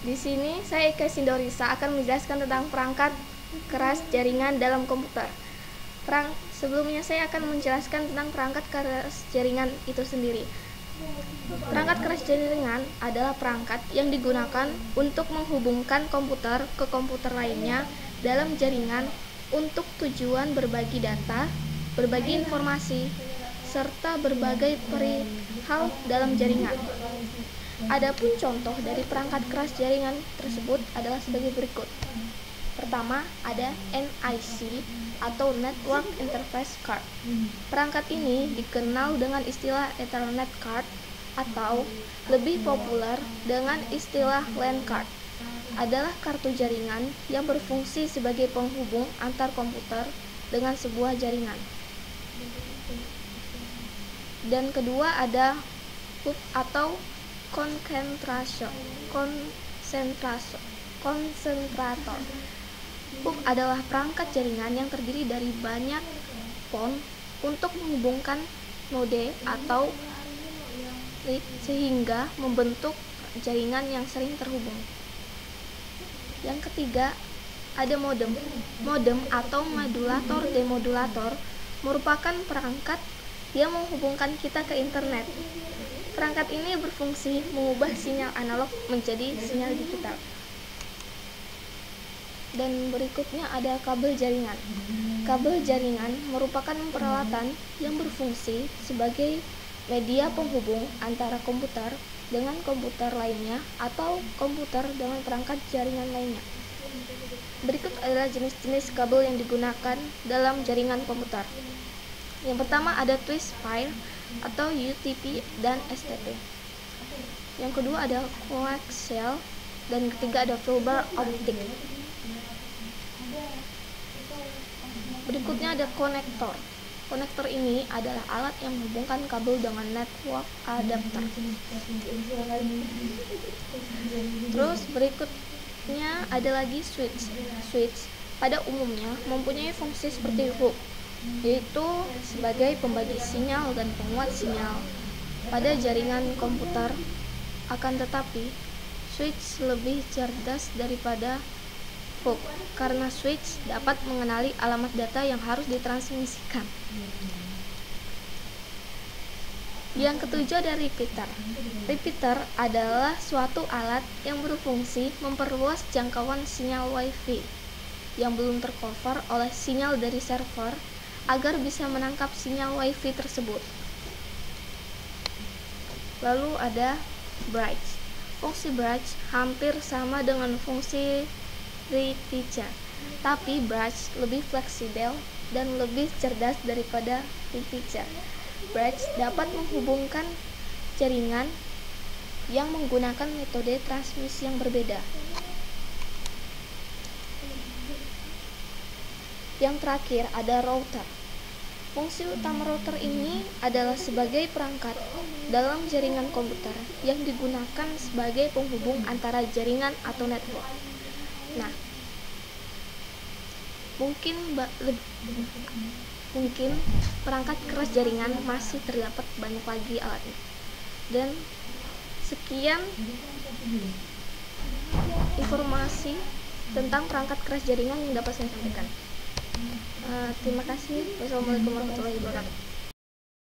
Di sini saya Eka Sindorisa akan menjelaskan tentang perangkat keras jaringan dalam komputer. Sebelumnya saya akan menjelaskan tentang perangkat keras jaringan itu sendiri. Perangkat keras jaringan adalah perangkat yang digunakan untuk menghubungkan komputer ke komputer lainnya dalam jaringan untuk tujuan berbagi data, berbagi informasi, serta berbagai perihal dalam jaringan. Adapun contoh dari perangkat keras jaringan tersebut adalah sebagai berikut. Pertama, ada NIC atau Network Interface Card. Perangkat ini dikenal dengan istilah Ethernet Card atau lebih populer dengan istilah LAN Card. Adalah kartu jaringan yang berfungsi sebagai penghubung antar komputer dengan sebuah jaringan. Dan kedua ada hub atau konsentrator. Hub adalah perangkat jaringan yang terdiri dari banyak pon untuk menghubungkan node atau link sehingga membentuk jaringan yang sering terhubung. Yang ketiga ada modem. Modem atau modulator-demodulator merupakan perangkat yang menghubungkan kita ke internet. Perangkat ini berfungsi mengubah sinyal analog menjadi sinyal digital. Dan berikutnya ada kabel jaringan. Kabel jaringan merupakan peralatan yang berfungsi sebagai media penghubung antara komputer dengan komputer lainnya atau komputer dengan perangkat jaringan lainnya. Berikut adalah jenis-jenis kabel yang digunakan dalam jaringan komputer. Yang pertama ada twist pair atau UTP dan STP. Yang kedua ada coaxial dan ketiga ada fiber optic. Berikutnya ada konektor. Konektor ini adalah alat yang menghubungkan kabel dengan network adapter. Terus berikutnya ada lagi switch. Switch pada umumnya mempunyai fungsi seperti hub, yaitu sebagai pembagi sinyal dan penguat sinyal pada jaringan komputer. Akan tetapi, switch lebih cerdas daripada hub karena switch dapat mengenali alamat data yang harus ditransmisikan. Yang ketujuh ada repeater. Repeater adalah suatu alat yang berfungsi memperluas jangkauan sinyal WiFi yang belum tercover oleh sinyal dari server agar bisa menangkap sinyal WiFi tersebut. Lalu ada bridge. Fungsi bridge hampir sama dengan fungsi repeater, tapi bridge lebih fleksibel dan lebih cerdas daripada repeater. Bridge dapat menghubungkan jaringan yang menggunakan metode transmisi yang berbeda. Yang terakhir ada router. Fungsi utama router ini adalah sebagai perangkat dalam jaringan komputer yang digunakan sebagai penghubung antara jaringan atau network. Nah, mungkin perangkat keras jaringan masih terdapat banyak lagi alatnya. Dan sekian informasi tentang perangkat keras jaringan yang dapat saya sampaikan. Terima kasih. Wassalamualaikum warahmatullahi wabarakatuh.